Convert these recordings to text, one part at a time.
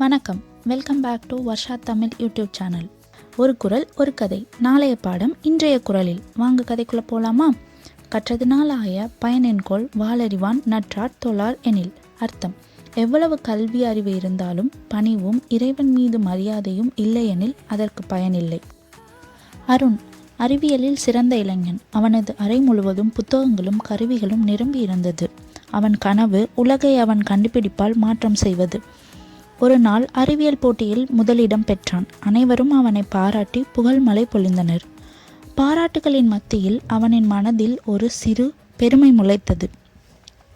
வணக்கம், welcome back to Varsha Tamil YouTube channel. ஒரு குரல் ஒரு கதை. நாளைய பாடம் இன்றைய குரலில். வாங்க கதைக்குள்ள போலாமா? கற்றதுனால் ஆய பயனென்கொள் வாளறிவான் நற்றார் தொழார் எனில். அர்த்தம்: எவ்வளவு கல்வி அறிவு இருந்தாலும் பணிவும் இறைவன் மீது மரியாதையும் இல்லையெனில் அதற்கு பயனில்லை. அருண் அறிவியலில் சிறந்த இளைஞன். அவனது அறை முழுவதும் புத்தகங்களும் கருவிகளும் நிரம்பி இருந்தது. அவன் கனவு உலகை அவன் கண்டுபிடிப்பால் மாற்றம் செய்வது. ஒரு நாள் அறிவியல் போட்டியில் முதலிடம் பெற்றான். அனைவரும் அவனை பாராட்டி புகழ்மழை பொழிந்தனர். பாராட்டுகளின் மத்தியில் அவனின் மனதில் ஒரு சிறு பெருமை முளைத்தது.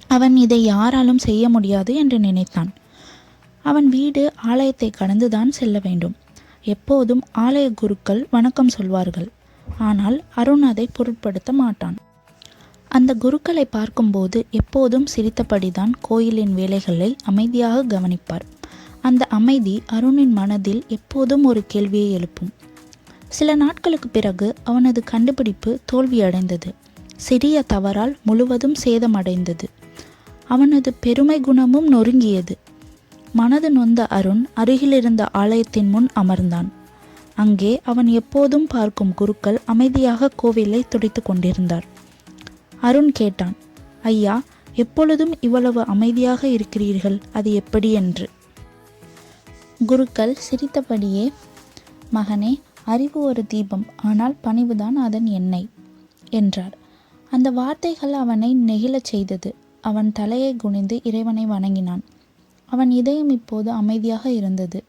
அவன் இதை யாராலும் செய்ய முடியாது என்று நினைத்தான். அவன் வீடு ஆலயத்தை கடந்துதான் செல்ல வேண்டும். எப்போதும் ஆலய குருக்கள் வணக்கம் சொல்வார்கள். ஆனால் அருண் அதை பொருட்படுத்த மாட்டான். அந்த குருக்களை பார்க்கும்போது எப்போதும் சிரித்தபடிதான் கோயிலின் வேலைகளை அமைதியாக கவனிப்பார். அந்த அமைதி அருணின் மனதில் எப்போதும் ஒரு கேள்வியை எழுப்பும். சில நாட்களுக்கு பிறகு அவனது கண்டுபிடிப்பு தோல்வியடைந்தது. சிறிய தவறால் முழுவதும் சேதமடைந்தது. அவனது பெருமை குணமும் நொறுங்கியது. மனது நொந்த அருண் அருகிலிருந்த ஆலயத்தின் முன் அமர்ந்தான். அங்கே அவன் எப்போதும் பார்க்கும் குருக்கள் அமைதியாக கோவிலை துடைத்து கொண்டிருந்தார். அருண் கேட்டான், ஐயா, எப்பொழுதும் இவ்வளவு அமைதியாக இருக்கிறீர்கள், அது எப்படி என்று. குருக்கள் சிரித்தபடியே, மகனே, அறிவு ஒரு தீபம், ஆனால் பணிவுதான் அதன் எண்ணெய் என்றார். அந்த வார்த்தைகள் அவனை நெகிழச் செய்தது. அவன் தலையை குனிந்து இறைவனை வணங்கினான். அவன் இதயம் இப்போது அமைதியாக இருந்தது.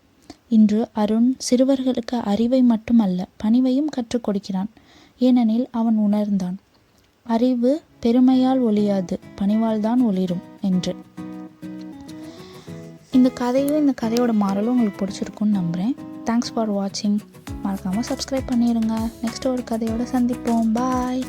இன்று அருண் சிறுவர்களுக்கு அறிவை மட்டுமல்ல, பணிவையும் கற்றுக் கொடுக்கிறான். ஏனெனில் அவன் உணர்ந்தான், அறிவு பெருமையால் ஒளியாது, பணிவால்தான் ஒளிரும் என்று. இந்த கதையோட மாறலும் உங்களுக்கு பிடிச்சிருக்குன்னு நம்புகிறேன். தேங்க்ஸ் ஃபார் வாட்சிங். மறக்காமல் சப்ஸ்கிரைப் பண்ணிடுங்க. நெக்ஸ்ட் ஒரு கதையோடு சந்திப்போம். பாய்.